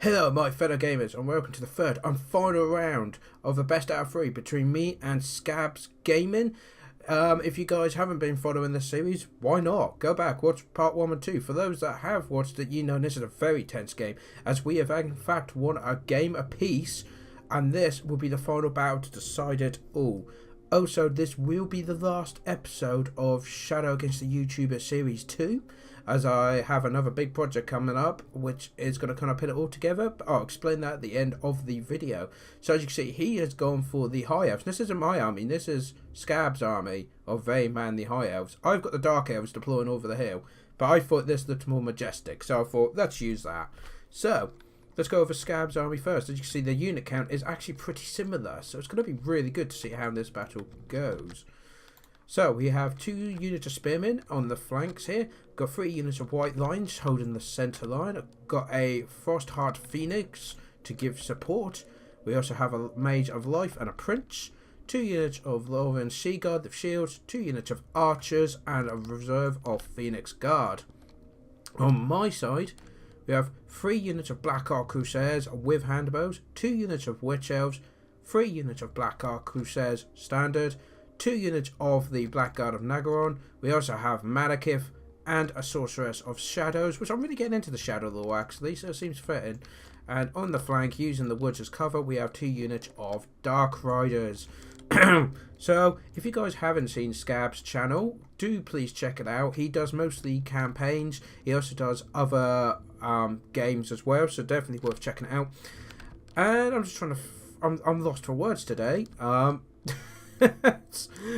Hello my fellow gamers and welcome to the third and final round of the best out of three between me and Skabs Gaming. If you guys haven't been following this series, why not? Go back, watch part 1 and 2. For those that have watched it, you know this is a very tense game, as we have in fact won a game apiece, and this will be the final battle to decide it all. Also, this will be the last episode of Shadow Against the YouTuber Series 2, as I have another big project coming up, which is going to kind of put it all together, but I'll explain that at the end of the video. So as you can see, he has gone for the High Elves. This isn't my army, this is Skabs' army of very manly High Elves. I've got the Dark Elves deploying over the hill, but I thought this looked more majestic, so I thought, let's use that. So, let's go over Skabs' army first. As you can see, the unit count is actually pretty similar, so it's going to be really good to see how this battle goes. So, we have 2 units of spearmen on the flanks here. Got 3 units of white lines holding the centre line. Got a Frostheart Phoenix to give support. We also have a Mage of Life and a Prince. 2 units of Lauren Seaguard with shields. 2 units of Archers and a reserve of Phoenix Guard. On my side, we have 3 units of Black Ark Crusaders with handbows. 2 units of Witch Elves. 3 units of Black Ark Crusaders standard. 2 units of the Black Guard of Nagaron. We also have Malekith and a Sorceress of Shadows, which I'm really getting into the Shadow lore actually, so it seems fitting. And on the flank, using the woods as cover, we have 2 units of Dark Riders. So, if you guys haven't seen Skabs' channel, do please check it out. He does mostly campaigns. He also does other games as well, so definitely worth checking out. And I'm just trying to... I'm lost for words today.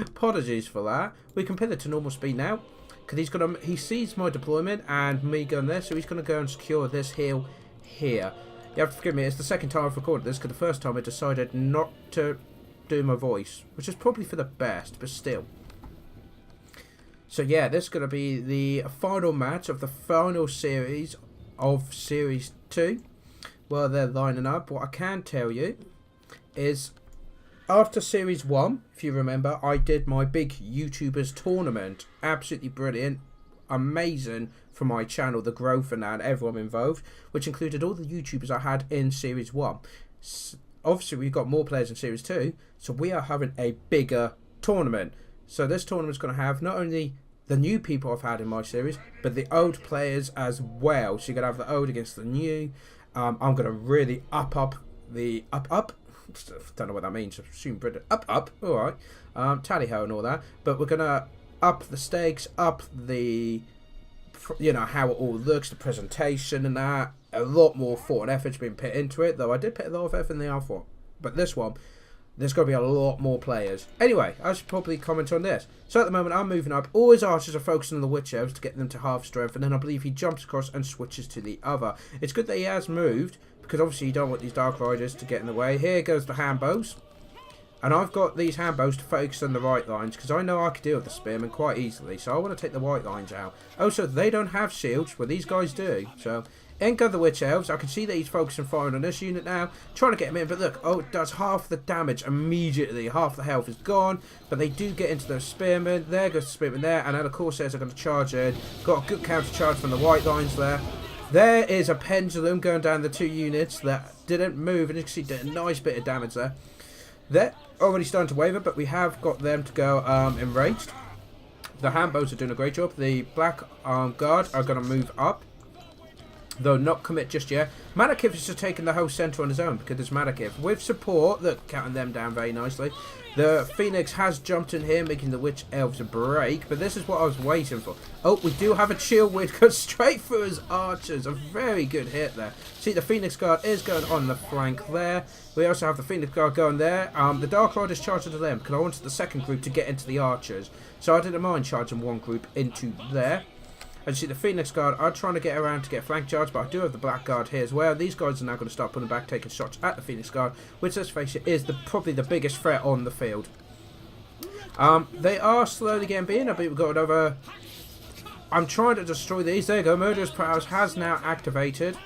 Apologies for that. We can put it to normal speed now, because he sees my deployment and me going there, so he's gonna go and secure this hill here. You have to forgive me, it's the second time I've recorded this, because the first time I decided not to do my voice, which is probably for the best, but still. So yeah, this is gonna be the final match of the final series of Series 2. Well, they're lining up. What I can tell you is, after Series 1, if you remember, I did my big YouTubers tournament. Absolutely brilliant. Amazing for my channel, the growth and that, and everyone involved, which included all the YouTubers I had in Series 1. Obviously, we've got more players in Series 2, so we are having a bigger tournament. So this tournament's going to have not only the new people I've had in my series, but the old players as well. So you're going to have the old against the new. I'm going to really up the don't know what that means. I assume Britain up. All right, tally ho and all that. But we're gonna up the stakes, up the, you know, how it all looks, the presentation and that. A lot more thought and effort's been put into it, though I did put a lot of effort in the R4. But this one, there's going to be a lot more players. Anyway, I should probably comment on this. So at the moment, I'm moving up. All his archers are focusing on the Witch Elves to get them to half strength, and then I believe he jumps across and switches to the other. It's good that he has moved, because obviously you don't want these Dark Riders to get in the way. Here goes the handbows. And I've got these handbows to focus on the right lines, because I know I can deal with the spearmen quite easily. So I want to take the white lines out. Also, they don't have shields, but these guys do. So, in go the Witch Elves. I can see that he's focusing firing on this unit now. Trying to get him in, but look, oh, it does half the damage immediately. Half the health is gone, but they do get into those spearmen. There goes the spearmen there, and now the Corsairs are going to charge in. Got a good counter charge from the white lines there. There is a pendulum going down the 2 units that didn't move, and you can see did a nice bit of damage there. They're already starting to waver, but we have got them to go enraged. The handbows are doing a great job. The Black Guard are going to move up, though not commit just yet. Malekith is just taking the whole centre on his own, because there's Malekith with support. Look, counting them down very nicely. The Phoenix has jumped in here, making the Witch Elves a break, but this is what I was waiting for. Oh, we do have a chill wind goes straight through his archers. A very good hit there. See, the Phoenix Guard is going on the flank there. We also have the Phoenix Guard going there. The Dark Riders charged into them, because I wanted the second group to get into the archers. So I didn't mind charging one group into there. And you see the Phoenix Guard are trying to get around to get flank charge, but I do have the Black Guard here as well. These guys are now going to start pulling back, taking shots at the Phoenix Guard, which, let's face it, is probably the biggest threat on the field. They are slowly getting beaten. I believe we've got another... I'm trying to destroy these. There you go. Murderous Prowess has now activated.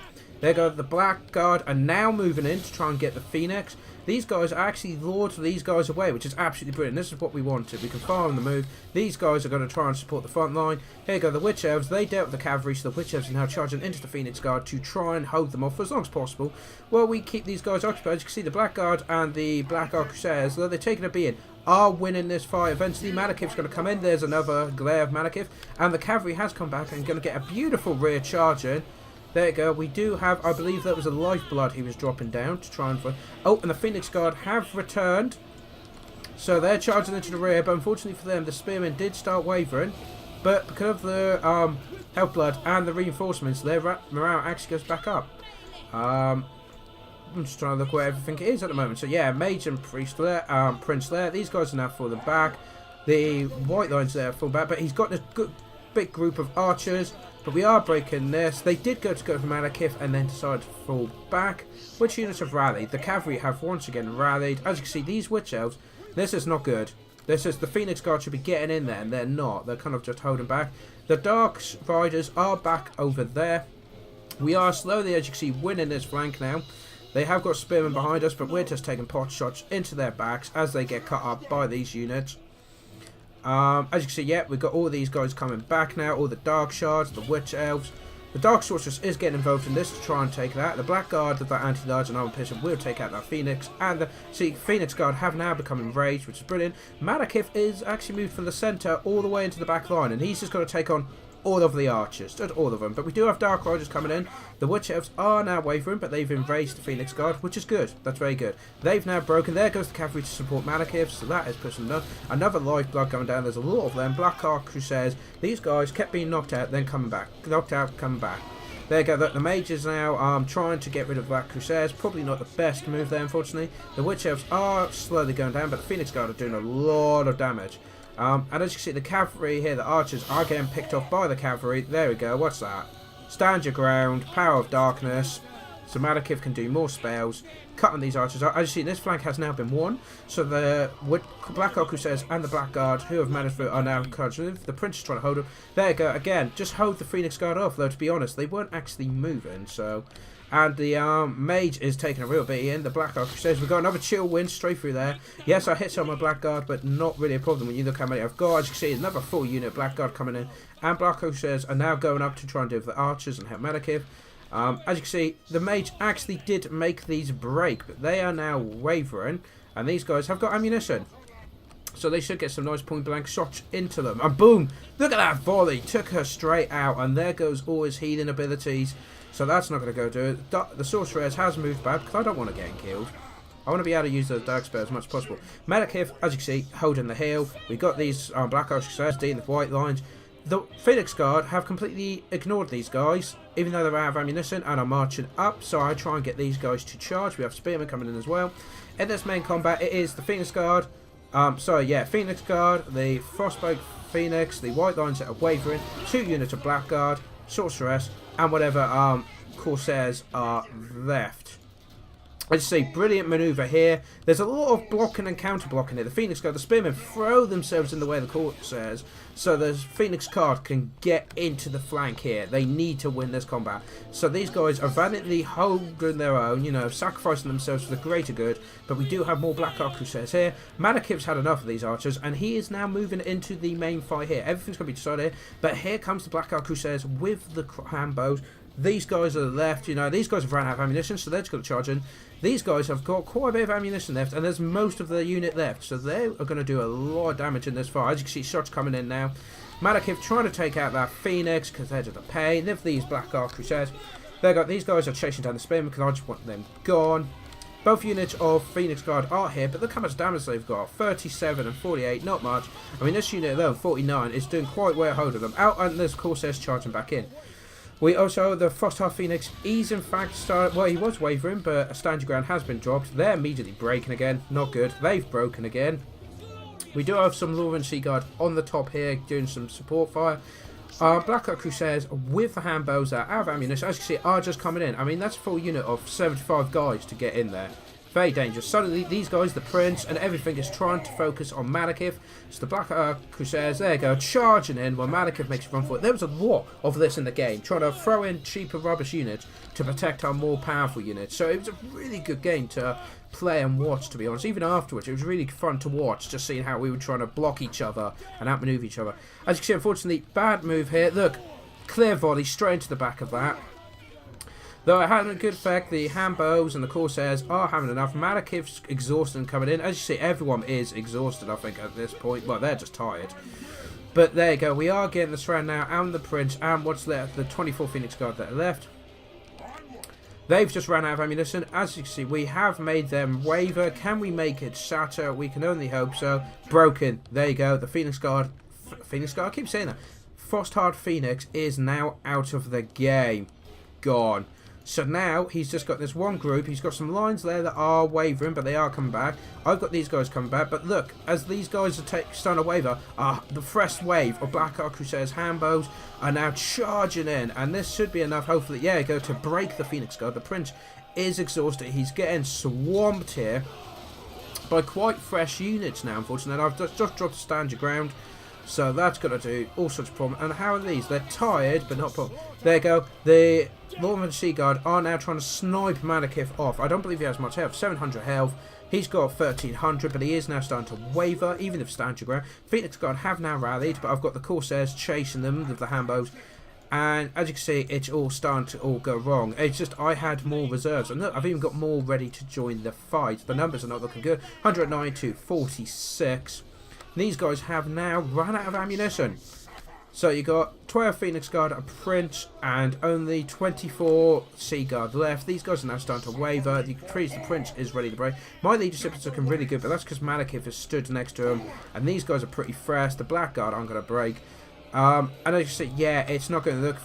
There you go. The Black Guard are now moving in to try and get the Phoenix. These guys are actually lured these guys away, which is absolutely brilliant. This is what we wanted. We can fire on the move. These guys are going to try and support the front line. Here you go, the Witch Elves. They dealt with the cavalry, so the Witch Elves are now charging into the Phoenix Guard to try and hold them off for as long as possible. Well, we keep these guys occupied. As you can see, the Black Guard and the Black Ark Crusaders, though they're taking a beating, are winning this fight. Eventually, Malekith's going to come in. There's another glare of Malekith. And the cavalry has come back and going to get a beautiful rear charge in. There you go. We do have, I believe that was a lifeblood he was dropping down to try and find. Oh, and the Phoenix Guard have returned. So they're charging into the rear, but unfortunately for them, the spearmen did start wavering. But because of the health blood and the reinforcements, their morale actually goes back up. I'm just trying to look where everything is at the moment. So yeah, Mage and Priest there, Prince there. These guys are now falling back. The White Line's there fall back, but he's got this good big group of archers. But we are breaking this. They did go for Malekith and then decided to fall back. Which units have rallied? The cavalry have once again rallied. As you can see, these Witch Elves, this is not good. This is the Phoenix Guard should be getting in there, and they're not. They're kind of just holding back. The Dark Riders are back over there. We are slowly, as you can see, winning this flank now. They have got spearmen behind us, but we're just taking pot shots into their backs as they get cut up by these units. As you can see, yeah, we've got all these guys coming back now. All the Dark Shards, the Witch Elves. The Dark Sorceress is getting involved in this to try and take that. The Black Guard with that anti-large and armor piercing will take out that Phoenix. And the Phoenix Guard have now become enraged, which is brilliant. Malekith is actually moved from the centre all the way into the back line, and he's just going to take on all of the archers, just all of them. But we do have Dark Riders coming in. The Witch Elves are now wavering, but they've enraged the Phoenix Guard, which is good. That's very good. They've now broken. There goes the cavalry to support Malekith, so that is pushing them. Another lifeblood going down. There's a lot of them. Black Ark Crusaders. These guys kept being knocked out, then coming back. Knocked out, coming back. There you go. The mages now trying to get rid of Black Crusaders. Probably not the best move there, unfortunately. The Witch Elves are slowly going down, but the Phoenix Guard are doing a lot of damage. And as you can see, the cavalry here, the archers, are getting picked off by the cavalry. There we go. What's that? Stand your ground. Power of darkness. So Malekith can do more spells. Cut on these archers. As you see, this flank has now been won. So the Black Ark Crusaders and the Black Guard, who have managed to, are now encouraging. The Prince is trying to hold them. There you go. Again, just hold the Phoenix Guard off. Though, to be honest, they weren't actually moving. So... And the Mage is taking a real beat in. The Black Ark Crusaders, we've got another chill win straight through there. Yes, I hit some of my Black Guard, but not really a problem when you look how many I've got. As you can see, another full unit Black Guard coming in. And Black Ark Crusaders are now going up to try and deal with the archers and help Malekith. As you can see, the Mage actually did make these break, but they are now wavering. And these guys have got ammunition. So they should get some nice point-blank shots into them. And boom! Look at that volley! Took her straight out. And there goes all his healing abilities. So that's not going to go do it. The Sorceress has moved back because I don't want to get killed. I want to be able to use the dark spell as much as possible. Malekith, as you can see, holding the hill. We got these Black Ark Crusaders dealing with white lines. The Phoenix Guard have completely ignored these guys, even though they're out of ammunition, and are marching up. So I try and get these guys to charge. We have Spearmen coming in as well. In this main combat, it is the Phoenix Guard. Phoenix Guard, the Frostbite Phoenix, the White Lines that are wavering, 2 units of Black Guard, Sorceress, and whatever Corsairs are left. As you see, brilliant manoeuvre here. There's a lot of blocking and counter-blocking here. The Phoenix Guard, the Spearmen throw themselves in the way of the Corsairs, so the Phoenix Guard can get into the flank here. They need to win this combat. So these guys are valiantly holding their own, you know, sacrificing themselves for the greater good. But we do have more Black Ark Crusaders here. Malekith's had enough of these archers, and he is now moving into the main fight here. Everything's going to be decided here. But here comes the Black Ark Crusaders with the hand bows. These guys are left, you know, these guys have run out of ammunition, so they're just going to charge in. These guys have got quite a bit of ammunition left, and there's most of their unit left, so they are going to do a lot of damage in this fight. As you can see, shots coming in now. Malekith trying to take out that Phoenix, because they're just a pain. They've these Black Ark Crusaders. These guys are chasing down the Spearmen, because I just want them gone. Both units of Phoenix Guard are here, but look how much damage they've got. 37 and 48, not much. I mean, this unit alone, 49, is doing quite well holding them out, and there's Corsairs charging back in. We also, the Frostheart Phoenix, he's in fact started, well, he was wavering, but a stand your ground has been dropped. They're immediately breaking again, not good. They've broken again. We do have some Lauren Sea Guard on the top here, doing some support fire. Black Ark Crusaders with the hand bows that are out of ammunition, as you can see, are just coming in. I mean, that's a full unit of 75 guys to get in there. Very dangerous. Suddenly, these guys, the Prince and everything, is trying to focus on Malekith. So the Black Crusaders, there you go, charging in while Malekith makes a run for it. There was a lot of this in the game, trying to throw in cheaper rubbish units to protect our more powerful units. So it was a really good game to play and watch, to be honest. Even afterwards, it was really fun to watch, just seeing how we were trying to block each other and outmaneuver each other. As you can see, unfortunately, bad move here. Look, clear volley straight into the back of that. Though it had a good effect, the Hambos and the Corsairs are having enough. Malekith's exhausted and coming in. As you see, everyone is exhausted, I think, at this point. Well, they're just tired. But there you go. We are getting this round now, and the Prince, and what's left, the 24 Phoenix Guard that are left. They've just ran out of ammunition. As you can see, we have made them waver. Can we make it shatter? We can only hope so. Broken. There you go. The Phoenix Guard. Phoenix Guard? I keep saying that. Frostheart Phoenix is now out of the game. Gone. So now he's just got this one group. He's got some lines there that are wavering, but they are coming back. I've got these guys coming back. But look, as these guys are starting to waver, the fresh wave of Black Ark Crusaders Hambos are now charging in. And this should be enough, hopefully, yeah, go to break the Phoenix Guard. The Prince is exhausted. He's getting swamped here by quite fresh units now, unfortunately. I've just dropped a stand your ground. So that's going to do all sorts of problems. And how are these? They're tired, but not problem. There you go. The Lord of Sea Guard are now trying to snipe Malekith off. I don't believe he has much health. 700 health. He's got 1300, but he is now starting to waver, even if stand your ground. Phoenix Guard have now rallied, but I've got the Corsairs chasing them with the Hambos. And as you can see, it's all starting to all go wrong. It's just I had more reserves. And look, I've even got more ready to join the fight. The numbers are not looking good. 109 to 46. These guys have now run out of ammunition. So you got 12 Phoenix Guard, a Prince, and only 24 Sea Guard left. These guys are now starting to waver. The Prince is ready to break. My leadership is looking really good, but that's because Malekith has stood next to him. And these guys are pretty fresh. The Black Guard aren't going to break. And as you see, yeah, it's not going to look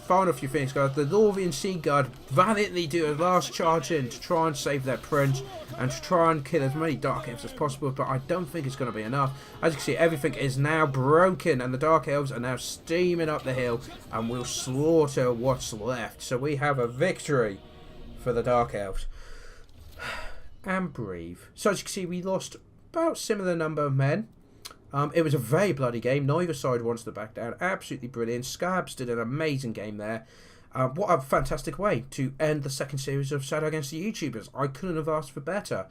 far enough for your Phoenix Guard. The Lorvian Sea Guard valiantly do a last charge in to try and save their Prince and to try and kill as many Dark Elves as possible, but I don't think it's going to be enough. As you can see, everything is now broken and the Dark Elves are now steaming up the hill and will slaughter what's left. So we have a victory for the Dark Elves. And breathe. So as you can see, we lost about similar number of men. It was a very bloody game. Neither side wants to back down. Absolutely brilliant. Skabs did an amazing game there. What a fantastic way to end the second series of Shadow Against the YouTubers. I couldn't have asked for better.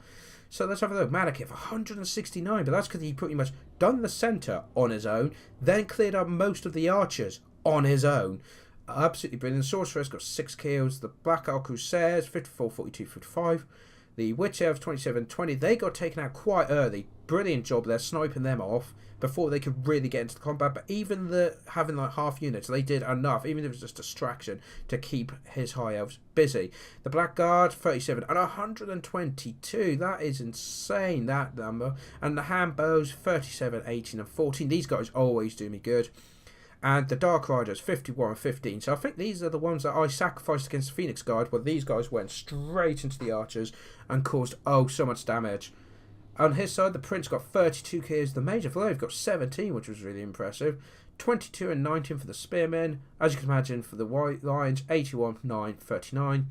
So let's have a look. Malekith, 169, but that's because he pretty much done the centre on his own, then cleared up most of the archers on his own. Absolutely brilliant. The Sorceress got 6 kills. The Black Ark Crusaders, 54, 42, 55. The Witch Elves, 27, 20. They got taken out quite early. Brilliant job there, sniping them off before they could really get into the combat. But even having like half units, they did enough, even if it was just distraction, to keep his High Elves busy. The Black Guard, 37 and 122. That is insane, that number. And the Hambos, 37, 18 and 14. These guys always do me good. And the Dark Riders, 51 and 15. So I think these are the ones that I sacrificed against the Phoenix Guard, where these guys went straight into the archers and caused, oh, so much damage. On his side, the Prince got 32 kills. The Mage of Life got 17, which was really impressive. 22 and 19 for the Spearmen. As you can imagine, for the White Lions, 81, 9, 39.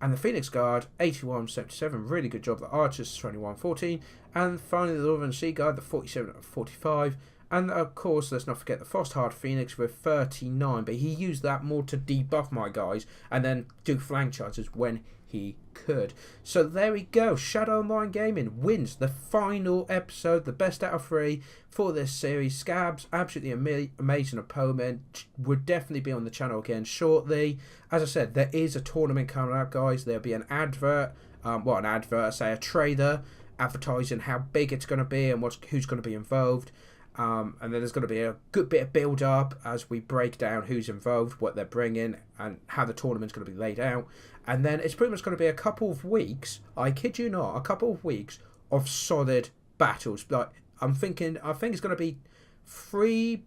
And the Phoenix Guard, 81, 77. Really good job. The Archers, 21, 14. And finally, the Northern Sea Guard, the 47 and 45. And of course, let's not forget the Frostheart Phoenix with 39, but he used that more to debuff my guys and then do flank charges when he could. So there we go. Shadow Online Gaming wins the final episode, the best out of 3 for this series. Skabs, absolutely amazing opponent. Would definitely be on the channel again shortly. As I said, there is a tournament coming up, guys. There'll be an advert, a trailer advertising how big it's going to be and who's going to be involved. And then there's going to be a good bit of build up as we break down who's involved, what they're bringing, and how the tournament's going to be laid out. And then it's pretty much going to be a couple of weeks, I kid you not, a couple of weeks of solid battles. Like I think it's going to be 3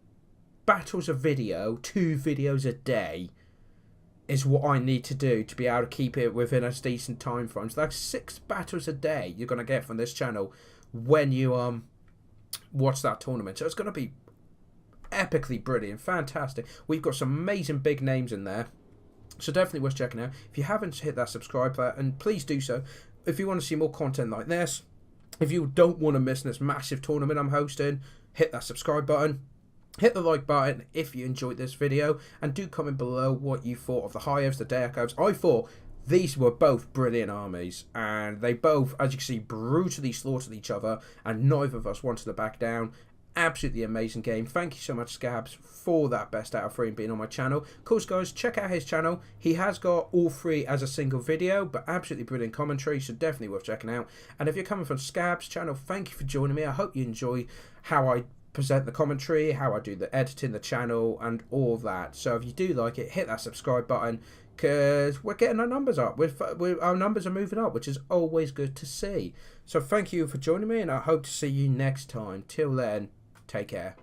battles a video, 2 videos a day is what I need to do to be able to keep it within a decent time frame. So that's 6 battles a day you're going to get from this channel when you watch that tournament. So it's going to be epically brilliant, fantastic. We've got some amazing big names in there, so definitely worth checking out. If you haven't hit that subscribe button, please do so. If you want to see more content like this, if you don't want to miss this massive tournament I'm hosting, hit that subscribe button. Hit the like button if you enjoyed this video, and do comment below what you thought of the High Elves, the Dark Elves. I thought these were both brilliant armies, and they both, as you can see, brutally slaughtered each other, and neither of us wanted to back down. Absolutely amazing game. Thank you so much, Skabs, for that best out of 3 and being on my channel. Of course, guys, check out his channel. He has got all 3 as a single video, but absolutely brilliant commentary, so definitely worth checking out. And if you're coming from Skabs' channel, thank you for joining me. I hope you enjoy how I present the commentary, how I do the editing, the channel, and all that. So if you do like it, hit that subscribe button, because we're getting our numbers up. Our numbers are moving up, which is always good to see. So thank you for joining me, and I hope to see you next time. Till then, take care.